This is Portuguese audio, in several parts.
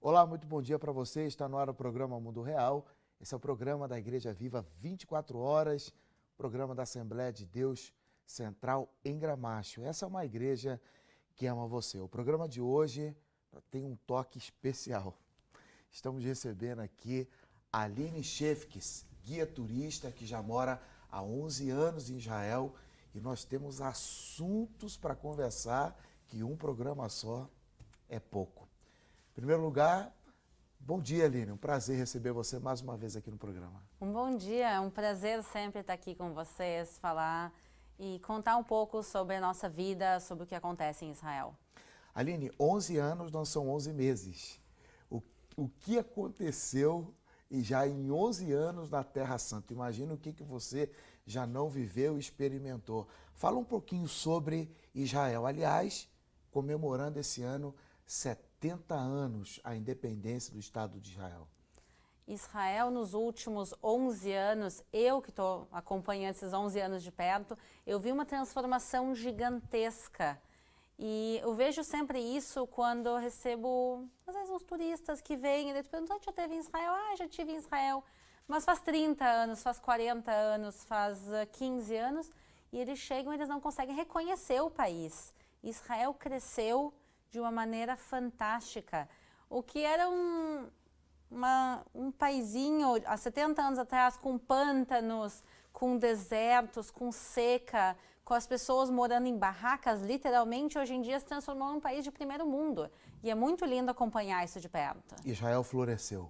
Olá, muito bom dia para você. Está no ar o programa Mundo Real. Esse é o programa da Igreja Viva 24 horas, programa da Assembleia de Deus Central em Gramacho. Essa é uma igreja que ama você. O programa de hoje tem um toque especial. Estamos recebendo aqui a Aline Shefkes, guia turista que já mora há 11 anos em Israel, e nós temos assuntos para conversar que um programa só é pouco. Em primeiro lugar, bom dia, Aline. Um prazer receber você mais uma vez aqui no programa. Um bom dia, é um prazer sempre estar aqui com vocês, falar e contar um pouco sobre a nossa vida, sobre o que acontece em Israel. Aline, 11 anos não são 11 meses. O que aconteceu já em 11 anos na Terra Santa? Imagina o que você já não viveu e experimentou. Fala um pouquinho sobre Israel. Aliás, comemorando esse ano 70 anos a independência do Estado de Israel. Israel, nos últimos 11 anos, eu que estou acompanhando esses 11 anos de perto, eu vi uma transformação gigantesca. E eu vejo sempre isso quando eu recebo, às vezes, uns turistas que vêm e eles perguntam: já teve em Israel? Ah, já tive em Israel. Mas faz 30 anos, faz 40 anos, faz 15 anos, e eles chegam e eles não conseguem reconhecer o país. Israel cresceu de uma maneira fantástica. O que era um paizinho há 70 anos atrás, com pântanos, com desertos, com seca, com as pessoas morando em barracas, literalmente, hoje em dia se transformou num país de primeiro mundo. E é muito lindo acompanhar isso de perto. Israel floresceu.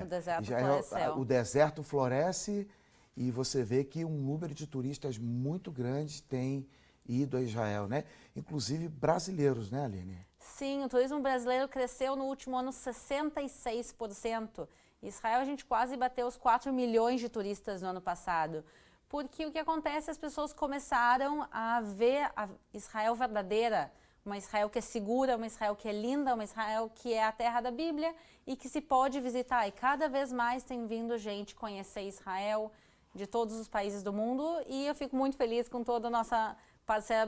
O deserto floresceu. O deserto floresce e você vê que um número de turistas muito grande tem ido a Israel, né? Inclusive brasileiros, né, Aline? Sim, o turismo brasileiro cresceu no último ano 66%. Em Israel, a gente quase bateu os 4 milhões de turistas no ano passado. Porque o que acontece, as pessoas começaram a ver a Israel verdadeira, uma Israel que é segura, uma Israel que é linda, uma Israel que é a terra da Bíblia e que se pode visitar. E cada vez mais tem vindo gente conhecer Israel de todos os países do mundo, e eu fico muito feliz com toda a nossa parceira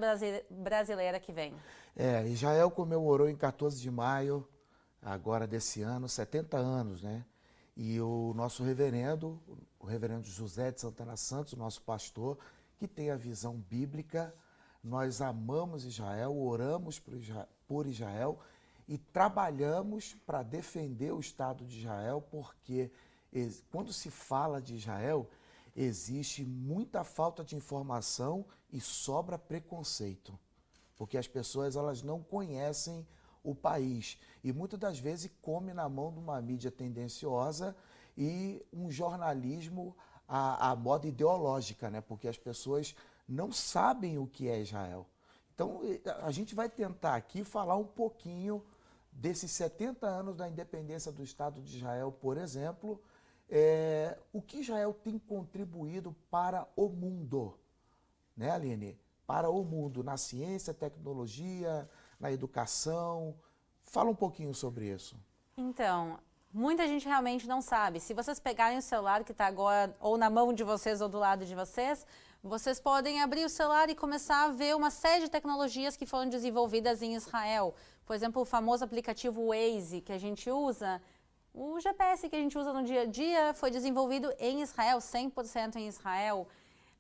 brasileira que vem. Israel comemorou em 14 de maio, agora desse ano, 70 anos, né? E o nosso reverendo, o reverendo José de Santana Santos, o nosso pastor, que tem a visão bíblica, nós amamos Israel, oramos por Israel e trabalhamos para defender o Estado de Israel, porque quando se fala de Israel, existe muita falta de informação e sobra preconceito, porque as pessoas elas não conhecem o país e muitas das vezes come na mão de uma mídia tendenciosa e um jornalismo à moda ideológica, né? Porque as pessoas não sabem o que é Israel. Então a gente vai tentar aqui falar um pouquinho desses 70 anos da independência do Estado de Israel, por exemplo, o que Israel tem contribuído para o mundo, né, Aline? Para o mundo, na ciência, tecnologia, na educação. Fala um pouquinho sobre isso. Então, muita gente realmente não sabe. Se vocês pegarem o celular que está agora ou na mão de vocês ou do lado de vocês, vocês podem abrir o celular e começar a ver uma série de tecnologias que foram desenvolvidas em Israel. Por exemplo, o famoso aplicativo Waze que a gente usa. O GPS que a gente usa no dia a dia foi desenvolvido em Israel, 100% em Israel.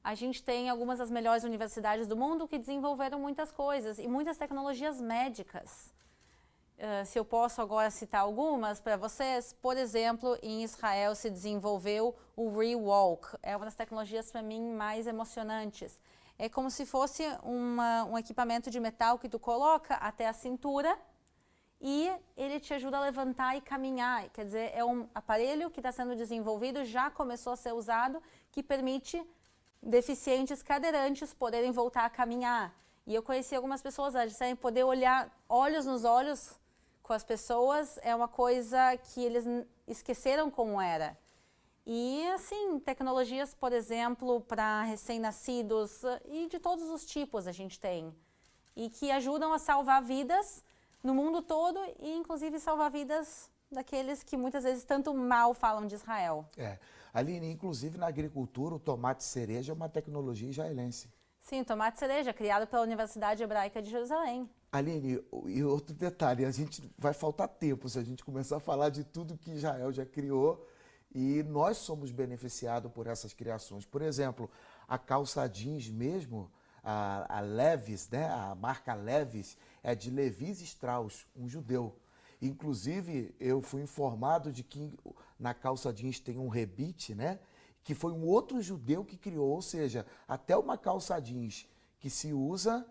A gente tem algumas das melhores universidades do mundo que desenvolveram muitas coisas e muitas tecnologias médicas. Se eu posso agora citar algumas para vocês, por exemplo, em Israel se desenvolveu o ReWalk. É uma das tecnologias para mim mais emocionantes. É como se fosse um equipamento de metal que tu coloca até a cintura e ele te ajuda a levantar e caminhar. Quer dizer, é um aparelho que está sendo desenvolvido, já começou a ser usado, que permite deficientes cadeirantes poderem voltar a caminhar. E eu conheci algumas pessoas, disserem poder olhar olhos nos olhos com as pessoas é uma coisa que eles esqueceram como era. E assim, tecnologias, por exemplo, para recém-nascidos e de todos os tipos a gente tem. E que ajudam a salvar vidas no mundo todo e inclusive salvar vidas daqueles que muitas vezes tanto mal falam de Israel. Aline, inclusive na agricultura, o tomate cereja é uma tecnologia israelense. Sim, tomate cereja, criado pela Universidade Hebraica de Jerusalém. Aline, e outro detalhe, a gente vai faltar tempo se a gente começar a falar de tudo que Israel já criou e nós somos beneficiados por essas criações. Por exemplo, a calça jeans mesmo, a Levi's, né? A marca Levi's é de Levi Strauss, um judeu. Inclusive, eu fui informado de que na calça jeans tem um rebite, né? Que foi um outro judeu que criou, ou seja, até uma calça jeans que se usa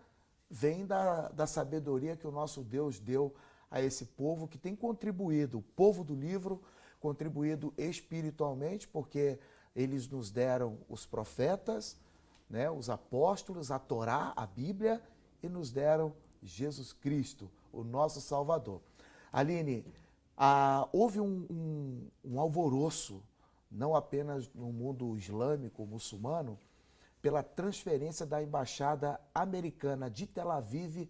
vem da sabedoria que o nosso Deus deu a esse povo que tem contribuído, o povo do livro, contribuído espiritualmente, porque eles nos deram os profetas, né, os apóstolos, a Torá, a Bíblia, e nos deram Jesus Cristo, o nosso Salvador. Aline, houve um alvoroço, não apenas no mundo islâmico, muçulmano, pela transferência da embaixada americana de Tel Aviv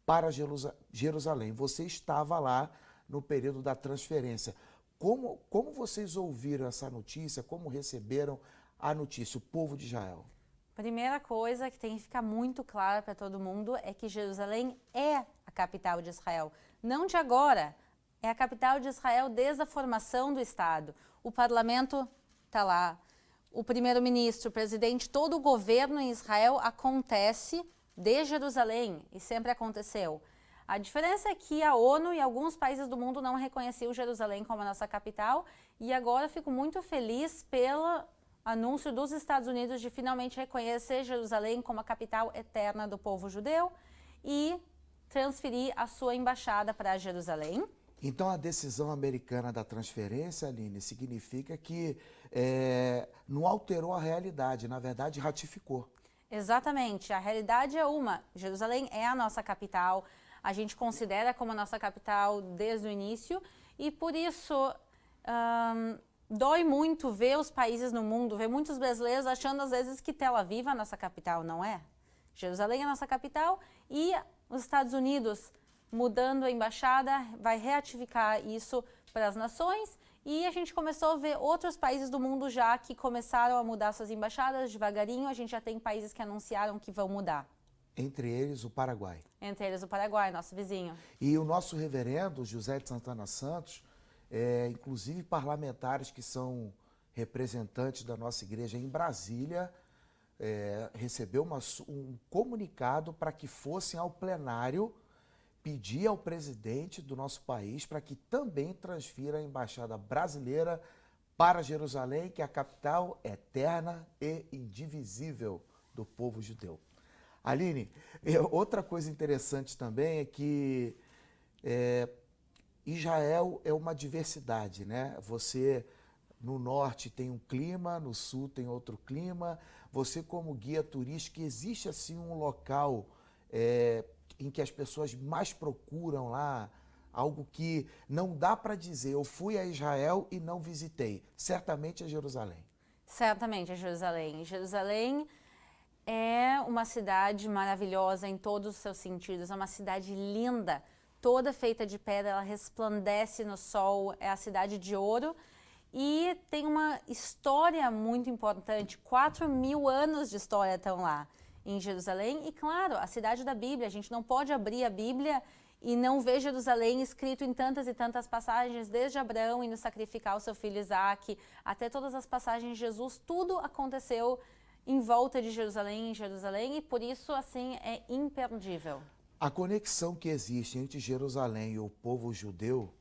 para Jerusalém. Você estava lá no período da transferência. Como vocês ouviram essa notícia? Como receberam a notícia, o povo de Israel? Primeira coisa que tem que ficar muito clara para todo mundo é que Jerusalém é a capital de Israel. Não de agora, é a capital de Israel desde a formação do Estado. O parlamento está lá. O primeiro-ministro, o presidente, todo o governo em Israel acontece de Jerusalém e sempre aconteceu. A diferença é que a ONU e alguns países do mundo não reconheciam Jerusalém como a nossa capital e agora fico muito feliz pelo anúncio dos Estados Unidos de finalmente reconhecer Jerusalém como a capital eterna do povo judeu e transferir a sua embaixada para Jerusalém. Então, a decisão americana da transferência, Aline, significa que não alterou a realidade, na verdade, ratificou. Exatamente. A realidade é uma. Jerusalém é a nossa capital. A gente considera como a nossa capital desde o início e, por isso, dói muito ver os países no mundo, ver muitos brasileiros achando, às vezes, que Tel Aviv é a nossa capital. Não é. Jerusalém é a nossa capital e os Estados Unidos, mudando a embaixada, vai reatificar isso para as nações e a gente começou a ver outros países do mundo já que começaram a mudar suas embaixadas devagarinho. A gente já tem países que anunciaram que vão mudar. Entre eles, o Paraguai. Entre eles, o Paraguai, nosso vizinho. E o nosso reverendo, José de Santana Santos, inclusive parlamentares que são representantes da nossa igreja em Brasília, recebeu um comunicado para que fossem ao plenário pedir ao presidente do nosso país para que também transfira a embaixada brasileira para Jerusalém, que é a capital eterna e indivisível do povo judeu. Aline, outra coisa interessante também é que Israel é uma diversidade, né? Você no norte tem um clima, no sul tem outro clima. Você como guia turístico, existe assim um local em que as pessoas mais procuram lá, algo que não dá para dizer, eu fui a Israel e não visitei. Certamente é Jerusalém. Certamente é Jerusalém. Jerusalém é uma cidade maravilhosa em todos os seus sentidos, é uma cidade linda, toda feita de pedra, ela resplandece no sol, é a cidade de ouro e tem uma história muito importante, 4.000 anos de história estão lá em Jerusalém e, claro, a cidade da Bíblia. A gente não pode abrir a Bíblia e não ver Jerusalém escrito em tantas e tantas passagens, desde Abraão indo sacrificar o seu filho Isaque, até todas as passagens de Jesus, tudo aconteceu em volta de Jerusalém, em Jerusalém, e por isso, assim, é imperdível. A conexão que existe entre Jerusalém e o povo judeu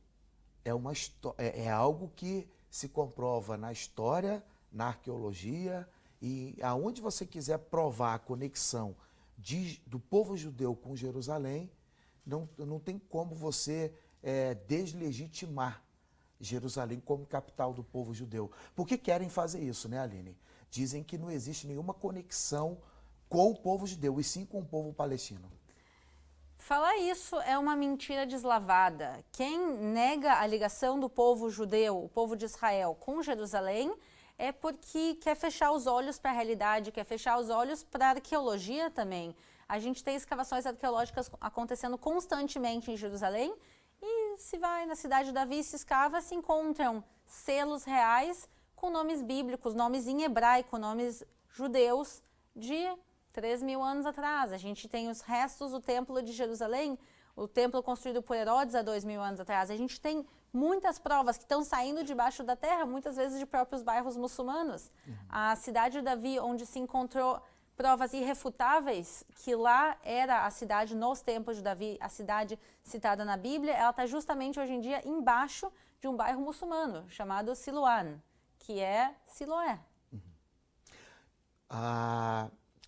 é algo que se comprova na história, na arqueologia, e aonde você quiser provar a conexão do povo judeu com Jerusalém, não tem como você deslegitimar Jerusalém como capital do povo judeu. Por que querem fazer isso, né, Aline? Dizem que não existe nenhuma conexão com o povo judeu, e sim com o povo palestino. Falar isso é uma mentira deslavada. Quem nega a ligação do povo judeu, o povo de Israel, com Jerusalém, é porque quer fechar os olhos para a realidade, quer fechar os olhos para a arqueologia também. A gente tem escavações arqueológicas acontecendo constantemente em Jerusalém e se vai na cidade de Davi, se escava, se encontram selos reais com nomes bíblicos, nomes em hebraico, nomes judeus de 3.000 anos atrás. A gente tem os restos do Templo de Jerusalém, o templo construído por Herodes há 2.000 anos atrás. A gente tem muitas provas que estão saindo debaixo da terra, muitas vezes de próprios bairros muçulmanos. A cidade de Davi, onde se encontrou provas irrefutáveis que lá era a cidade nos tempos de Davi, a cidade citada na Bíblia, ela está justamente hoje em dia embaixo de um bairro muçulmano chamado Siloam, que é Siloé.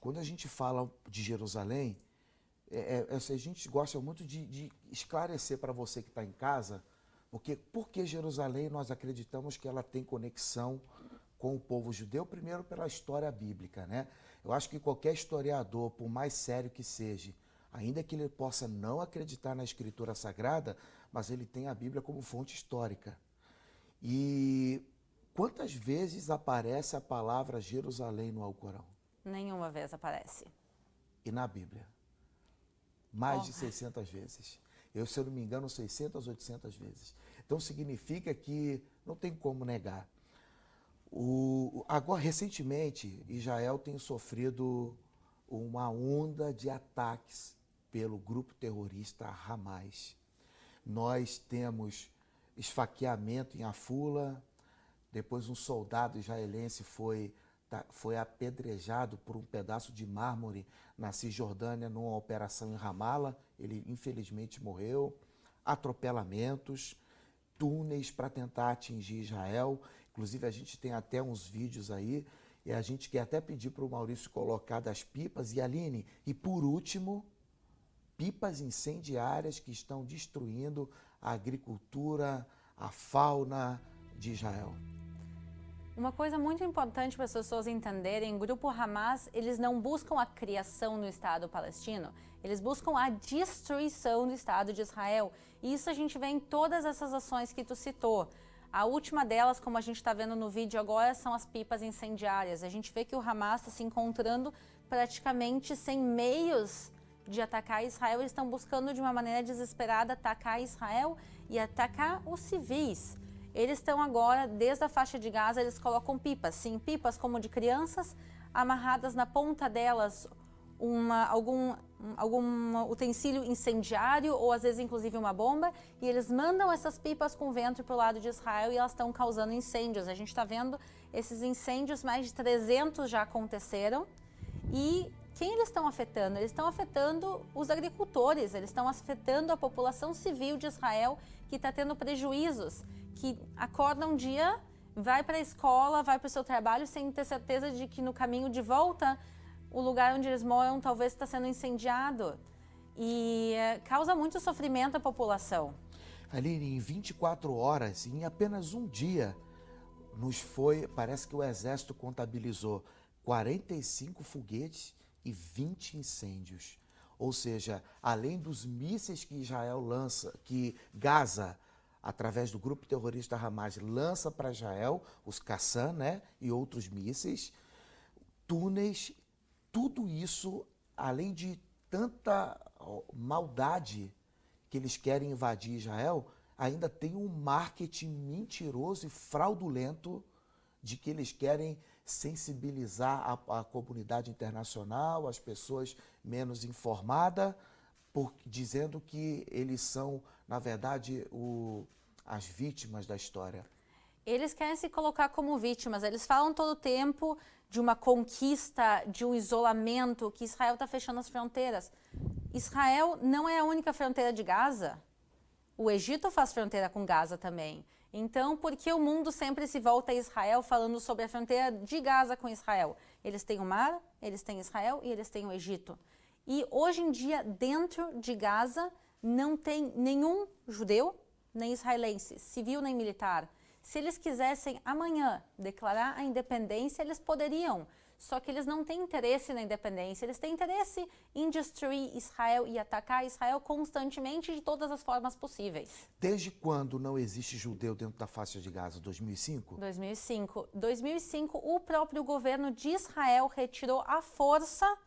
Quando a gente fala de Jerusalém, a gente gosta muito de esclarecer para você que está em casa, porque por que Jerusalém nós acreditamos que ela tem conexão com o povo judeu, primeiro pela história bíblica, né? Eu acho que qualquer historiador, por mais sério que seja, ainda que ele possa não acreditar na Escritura Sagrada, mas ele tem a Bíblia como fonte histórica. E quantas vezes aparece a palavra Jerusalém no Alcorão? Nenhuma vez aparece. E na Bíblia? Mais de 600 vezes. Se eu não me engano, 600, 800 vezes. Então significa que não tem como negar. Agora, recentemente, Israel tem sofrido uma onda de ataques pelo grupo terrorista Hamas. Nós temos esfaqueamento em Afula, depois um soldado israelense foi apedrejado por um pedaço de mármore na Cisjordânia numa operação em Ramala. Ele infelizmente morreu. Atropelamentos, túneis para tentar atingir Israel. Inclusive a gente tem até uns vídeos aí e a gente quer até pedir para o Maurício colocar das pipas. E Aline, e por último, pipas incendiárias que estão destruindo a agricultura, a fauna de Israel. Uma coisa muito importante para as pessoas entenderem, o grupo Hamas, eles não buscam a criação do Estado palestino, eles buscam a destruição do Estado de Israel. E isso a gente vê em todas essas ações que tu citou. A última delas, como a gente está vendo no vídeo agora, são as pipas incendiárias. A gente vê que o Hamas está se encontrando praticamente sem meios de atacar Israel. Eles estão buscando de uma maneira desesperada atacar Israel e atacar os civis. Eles estão agora, desde a faixa de Gaza, eles colocam pipas, sim, pipas como de crianças, amarradas na ponta delas algum utensílio incendiário ou às vezes inclusive uma bomba, e eles mandam essas pipas com vento para o lado de Israel e elas estão causando incêndios. A gente está vendo esses incêndios, mais de 300 já aconteceram. E quem eles estão afetando? Eles estão afetando os agricultores, eles estão afetando a população civil de Israel que está tendo prejuízos, que acorda um dia, vai para a escola, vai para o seu trabalho sem ter certeza de que no caminho de volta o lugar onde eles moram talvez está sendo incendiado e causa muito sofrimento à população. Aline, em 24 horas, em apenas um dia, parece que o Exército contabilizou 45 foguetes e 20 incêndios. Ou seja, além dos mísseis que Israel lança, que Gaza, através do grupo terrorista Hamas, lança para Israel, os Qassam, né, e outros mísseis, túneis, tudo isso, além de tanta maldade que eles querem invadir Israel, ainda tem um marketing mentiroso e fraudulento de que eles querem sensibilizar a comunidade internacional, as pessoas menos informadas, dizendo que eles são, na verdade, as vítimas da história. Eles querem se colocar como vítimas, eles falam todo o tempo de uma conquista, de um isolamento, que Israel está fechando as fronteiras. Israel não é a única fronteira de Gaza. O Egito faz fronteira com Gaza também. Então, por que o mundo sempre se volta a Israel falando sobre a fronteira de Gaza com Israel? Eles têm o mar, eles têm Israel e eles têm o Egito. E hoje em dia, dentro de Gaza, não tem nenhum judeu, nem israelense, civil nem militar. Se eles quisessem amanhã declarar a independência, eles poderiam. Só que eles não têm interesse na independência, eles têm interesse em destruir Israel e atacar Israel constantemente de todas as formas possíveis. Desde quando não existe judeu dentro da faixa de Gaza? 2005? 2005. 2005, o próprio governo de Israel retirou à força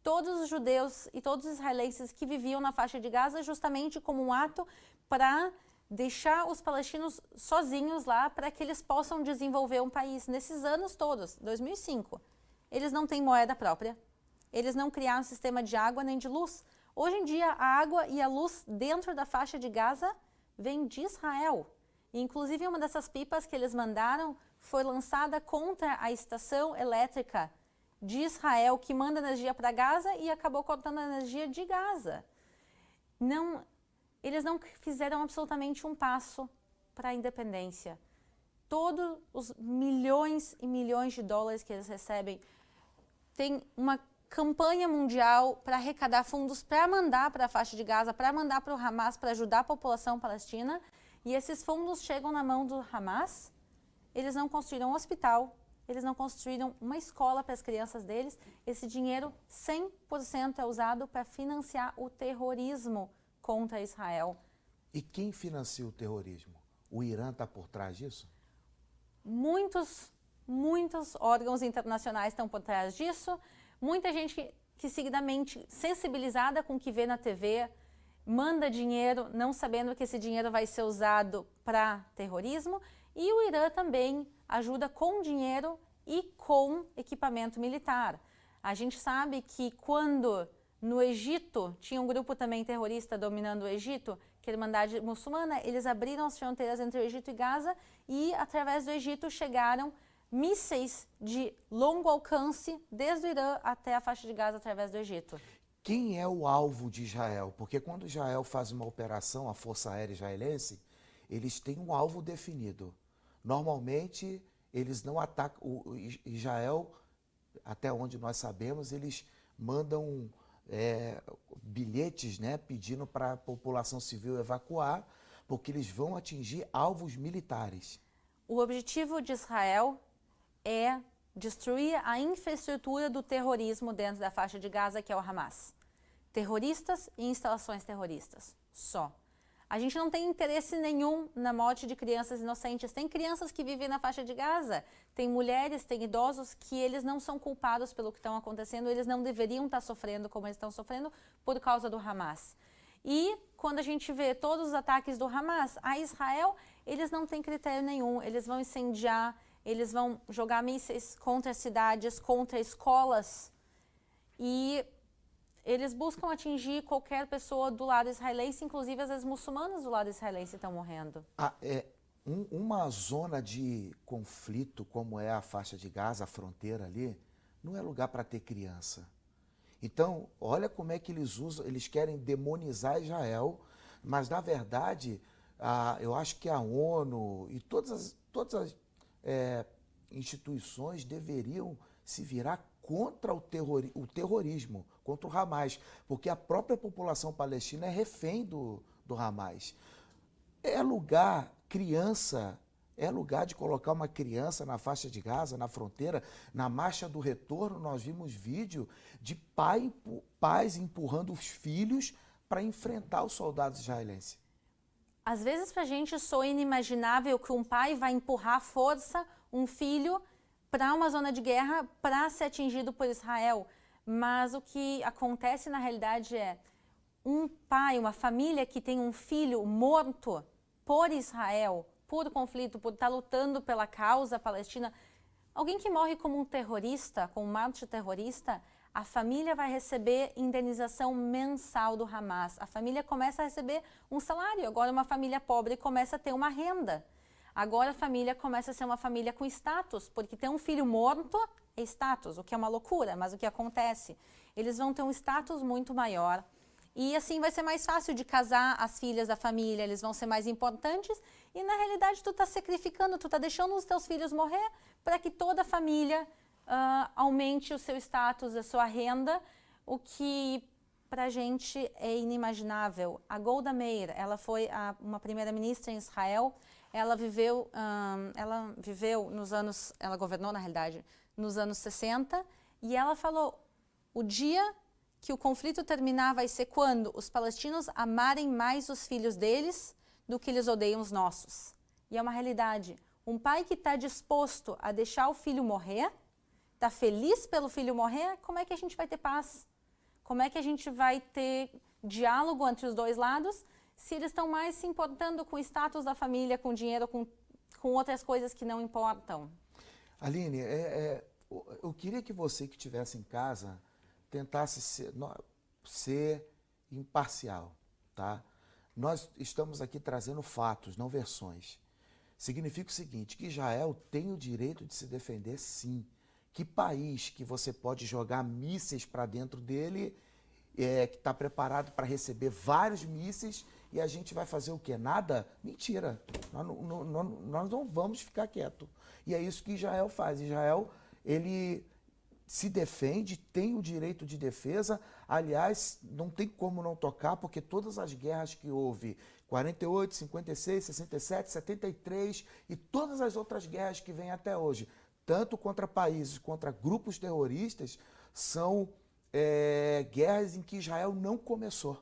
todos os judeus e todos os israelenses que viviam na faixa de Gaza, justamente como um ato para deixar os palestinos sozinhos lá, para que eles possam desenvolver um país. Nesses anos todos, 2005. Eles não têm moeda própria, eles não criaram sistema de água nem de luz. Hoje em dia, a água e a luz dentro da faixa de Gaza vem de Israel. E, inclusive, uma dessas pipas que eles mandaram foi lançada contra a estação elétrica de Israel, que manda energia para Gaza e acabou cortando a energia de Gaza. Eles não fizeram absolutamente um passo para a independência. Todos os milhões e milhões de dólares que eles recebem, tem uma campanha mundial para arrecadar fundos para mandar para a faixa de Gaza, para mandar para o Hamas, para ajudar a população palestina. E esses fundos chegam na mão do Hamas, eles não construíram um hospital, eles não construíram uma escola para as crianças deles. Esse dinheiro, 100% é usado para financiar o terrorismo contra Israel. E quem financia o terrorismo? O Irã está por trás disso? Muitos órgãos internacionais estão por trás disso. Muita gente que seguidamente sensibilizada com o que vê na TV, manda dinheiro não sabendo que esse dinheiro vai ser usado para terrorismo. E o Irã também ajuda com dinheiro e com equipamento militar. A gente sabe que quando no Egito tinha um grupo também terrorista dominando o Egito, que era a Irmandade Muçulmana, eles abriram as fronteiras entre o Egito e Gaza e através do Egito chegaram mísseis de longo alcance desde o Irã até a faixa de Gaza através do Egito. Quem é o alvo de Israel? Porque quando Israel faz uma operação, a Força Aérea Israelense, eles têm um alvo definido. Normalmente, eles não atacam. O Israel, até onde nós sabemos, eles mandam bilhetes, né, pedindo para a população civil evacuar, porque eles vão atingir alvos militares. O objetivo de Israel é destruir a infraestrutura do terrorismo dentro da faixa de Gaza, que é o Hamas. Terroristas e instalações terroristas, só. A gente não tem interesse nenhum na morte de crianças inocentes. Tem crianças que vivem na faixa de Gaza, tem mulheres, tem idosos que eles não são culpados pelo que estão acontecendo, eles não deveriam estar sofrendo como eles estão sofrendo por causa do Hamas. E quando a gente vê todos os ataques do Hamas a Israel, eles não têm critério nenhum, eles vão incendiar, eles vão jogar mísseis contra cidades, contra escolas e eles buscam atingir qualquer pessoa do lado israelense, inclusive às vezes muçulmanos do lado israelense estão morrendo. Uma zona de conflito como é a faixa de Gaza, a fronteira ali, não é lugar para ter criança. Então, olha como é que eles usam, eles querem demonizar Israel, mas na verdade, eu acho que a ONU e todas as instituições deveriam se virar contra o terrorismo, contra o Hamas, porque a própria população palestina é refém do Hamas. É lugar de colocar uma criança na faixa de Gaza, na fronteira. Na marcha do retorno, nós vimos vídeo de pais empurrando os filhos para enfrentar os soldados israelenses. Às vezes, para a gente, soa inimaginável que um pai vai empurrar à força um filho para uma zona de guerra para ser atingido por Israel. Mas o que acontece na realidade é um pai, uma família que tem um filho morto por Israel, por conflito, por estar lutando pela causa palestina. Alguém que morre como um terrorista, como um mártir terrorista, a família vai receber indenização mensal do Hamas. A família começa a receber um salário. Agora uma família pobre começa a ter uma renda. Agora a família começa a ser uma família com status, porque ter um filho morto é status, o que é uma loucura, mas o que acontece? Eles vão ter um status muito maior e assim vai ser mais fácil de casar as filhas da família, eles vão ser mais importantes e na realidade tu está sacrificando, tu está deixando os teus filhos morrer para que toda a família aumente o seu status, a sua renda, o que para a gente é inimaginável. A Golda Meir, ela foi uma primeira-ministra em Israel. Ela viveu nos anos, ela governou na realidade, nos anos 60, e ela falou, o dia que o conflito terminar vai ser quando os palestinos amarem mais os filhos deles do que eles odeiam os nossos. E é uma realidade. Um pai que está disposto a deixar o filho morrer, está feliz pelo filho morrer, como é que a gente vai ter paz? Como é que a gente vai ter diálogo entre os dois lados se eles estão mais se importando com o status da família, com dinheiro, com outras coisas que não importam? Aline, eu queria que você que estivesse em casa tentasse ser imparcial, tá? Nós estamos aqui trazendo fatos, não versões. Significa o seguinte, que Israel tem o direito de se defender, sim. Que país que você pode jogar mísseis para dentro dele, que está preparado para receber vários mísseis, e a gente vai fazer o quê? Nada? Mentira. Nós não vamos ficar quietos. E é isso que Israel faz. Israel, ele se defende, tem o direito de defesa. Aliás, não tem como não tocar, porque todas as guerras que houve, 48, 56, 67, 73 e todas as outras guerras que vêm até hoje, tanto contra países, contra grupos terroristas, são guerras em que Israel não começou.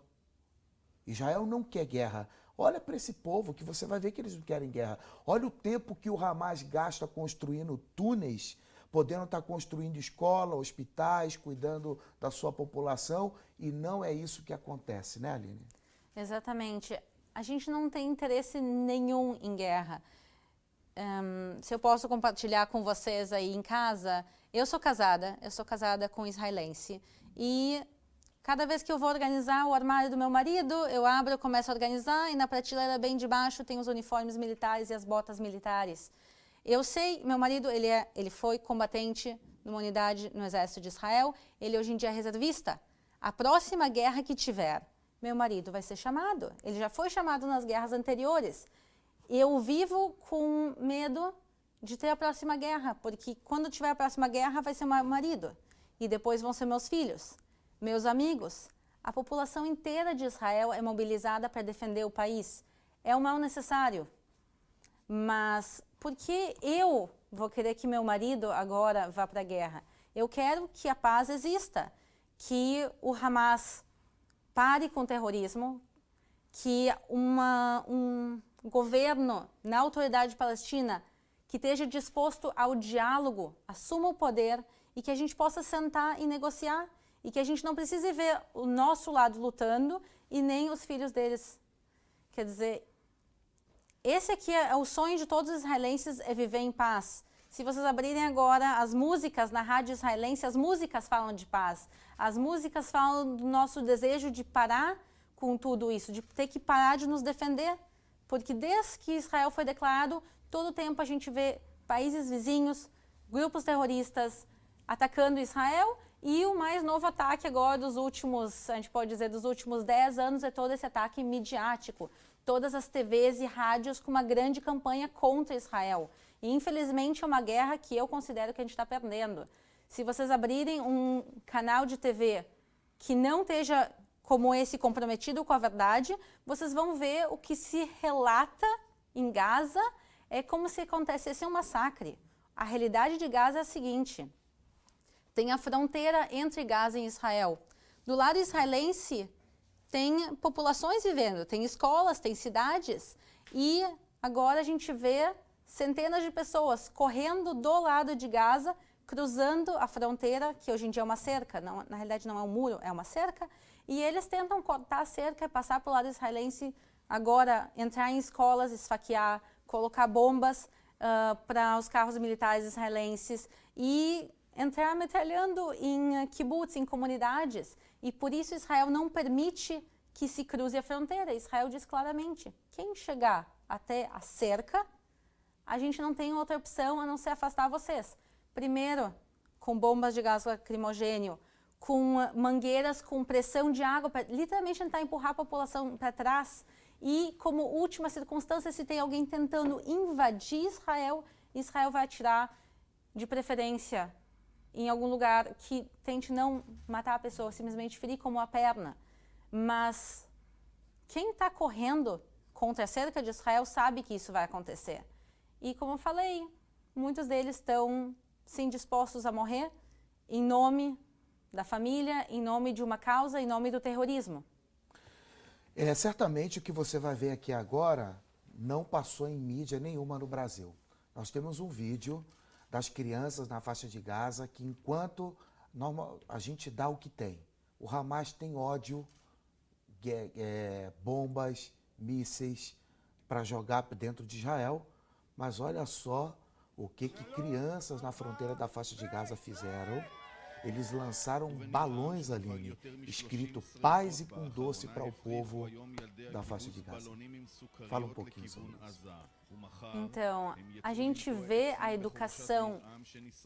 Israel não quer guerra. Olha para esse povo que você vai ver que eles não querem guerra. Olha o tempo que o Hamas gasta construindo túneis, podendo estar construindo escola, hospitais, cuidando da sua população, e não é isso que acontece, né, Aline? Exatamente. A gente não tem interesse nenhum em guerra. Se eu posso compartilhar com vocês aí em casa, eu sou casada com um israelense, e cada vez que eu vou organizar o armário do meu marido, eu abro, eu começo a organizar, e na prateleira bem de baixo tem os uniformes militares e as botas militares. Eu sei, meu marido, ele foi combatente numa unidade no exército de Israel, ele hoje em dia é reservista. A próxima guerra que tiver, meu marido vai ser chamado. Ele já foi chamado nas guerras anteriores. Eu vivo com medo de ter a próxima guerra, porque quando tiver a próxima guerra vai ser meu marido, e depois vão ser meus filhos, meus amigos. A população inteira de Israel é mobilizada para defender o país. É um mal necessário. Mas por que eu vou querer que meu marido agora vá para a guerra? Eu quero que a paz exista, que o Hamas pare com o terrorismo, que um governo na autoridade palestina que esteja disposto ao diálogo, assuma o poder, e que a gente possa sentar e negociar, e que a gente não precise ver o nosso lado lutando e nem os filhos deles. Quer dizer, esse aqui é o sonho de todos os israelenses, é viver em paz. Se vocês abrirem agora as músicas na rádio israelense, as músicas falam de paz. As músicas falam do nosso desejo de parar com tudo isso, de ter que parar de nos defender. Porque desde que Israel foi declarado, todo o tempo a gente vê países vizinhos, grupos terroristas atacando Israel, e o mais novo ataque agora dos últimos, a gente pode dizer, dos últimos 10 anos é todo esse ataque midiático. Todas as TVs e rádios com uma grande campanha contra Israel. E, infelizmente, é uma guerra que eu considero que a gente está perdendo. Se vocês abrirem um canal de TV que não esteja como esse comprometido com a verdade, vocês vão ver o que se relata em Gaza é como se acontecesse um massacre. A realidade de Gaza é a seguinte: tem a fronteira entre Gaza e Israel. Do lado israelense, tem populações vivendo, tem escolas, tem cidades, e agora a gente vê centenas de pessoas correndo do lado de Gaza, cruzando a fronteira, que hoje em dia é uma cerca, não, na realidade não é um muro, é uma cerca, e eles tentam cortar a cerca e passar para o lado israelense, agora entrar em escolas, esfaquear, colocar bombas para os carros militares israelenses e entrar metralhando em kibbutz, em comunidades, e por isso Israel não permite que se cruze a fronteira. Israel diz claramente, quem chegar até a cerca, a gente não tem outra opção a não ser afastar vocês. Primeiro, com bombas de gás lacrimogênio, com mangueiras com pressão de água, para literalmente tentar empurrar a população para trás. E como última circunstância, se tem alguém tentando invadir Israel, Israel vai atirar, de preferência, em algum lugar que tente não matar a pessoa, simplesmente ferir como a perna. Mas quem está correndo contra a cerca de Israel sabe que isso vai acontecer. E como eu falei, muitos deles estão sim dispostos a morrer em nome da família, em nome de uma causa, em nome do terrorismo. Certamente o que você vai ver aqui agora não passou em mídia nenhuma no Brasil. Nós temos um vídeo das crianças na faixa de Gaza que, enquanto a gente dá o que tem, o Hamas tem ódio, bombas, mísseis para jogar dentro de Israel, mas olha só o que crianças na fronteira da faixa de Gaza fizeram. eles lançaram balões, Aline, escrito paz e com doce para o povo da faixa de Gaza. Fala um pouquinho sobre isso. Então, a gente vê a educação,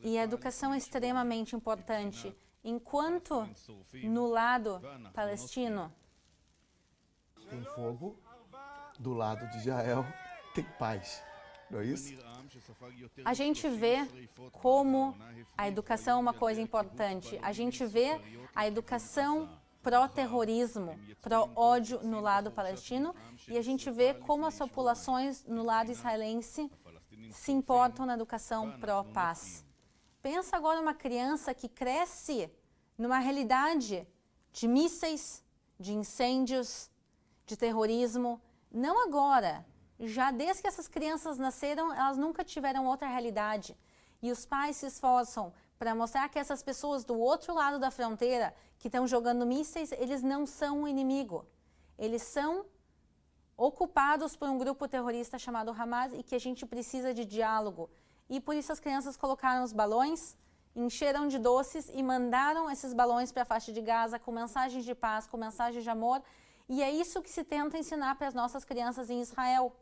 e a educação é extremamente importante. Enquanto no lado palestino tem fogo, do lado de Israel tem paz, não é isso? a gente vê como a educação é uma coisa importante. A gente vê a educação pró-terrorismo, pró-ódio no lado palestino, e a gente vê como as populações no lado israelense se importam na educação pró-paz. Pensa agora uma criança que cresce numa realidade de mísseis, de incêndios, de terrorismo. Não agora, já desde que essas crianças nasceram, elas nunca tiveram outra realidade. E os pais se esforçam para mostrar que essas pessoas do outro lado da fronteira, que estão jogando mísseis, eles não são um inimigo. Eles são ocupados por um grupo terrorista chamado Hamas e que a gente precisa de diálogo. E por isso as crianças colocaram os balões, encheram de doces e mandaram esses balões para a faixa de Gaza com mensagens de paz, com mensagens de amor. E é isso que se tenta ensinar para as nossas crianças em Israel.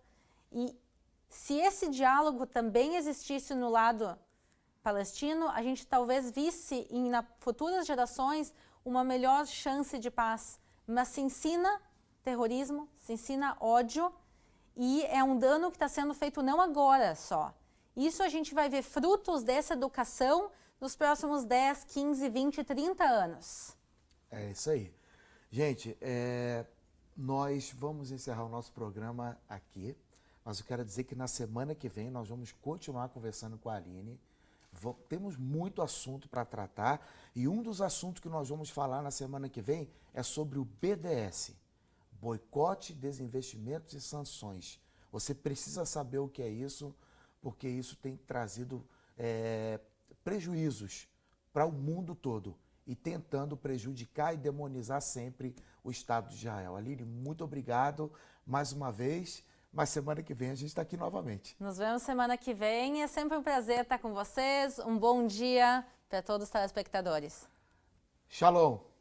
E se esse diálogo também existisse no lado palestino, a gente talvez visse nas futuras gerações uma melhor chance de paz. Mas se ensina terrorismo, se ensina ódio, e é um dano que está sendo feito não agora só. Isso a gente vai ver frutos dessa educação nos próximos 10, 15, 20, 30 anos. É isso aí. Gente, nós vamos encerrar o nosso programa aqui, mas eu quero dizer que na semana que vem nós vamos continuar conversando com a Aline. Temos muito assunto para tratar e um dos assuntos que nós vamos falar na semana que vem é sobre o BDS, Boicote, Desinvestimentos e Sanções. Você precisa saber o que é isso, porque isso tem trazido prejuízos para o mundo todo e tentando prejudicar e demonizar sempre o Estado de Israel. Aline, muito obrigado mais uma vez, mas semana que vem a gente está aqui novamente. Nos vemos semana que vem, é sempre um prazer estar com vocês. Um bom dia para todos os telespectadores. Shalom!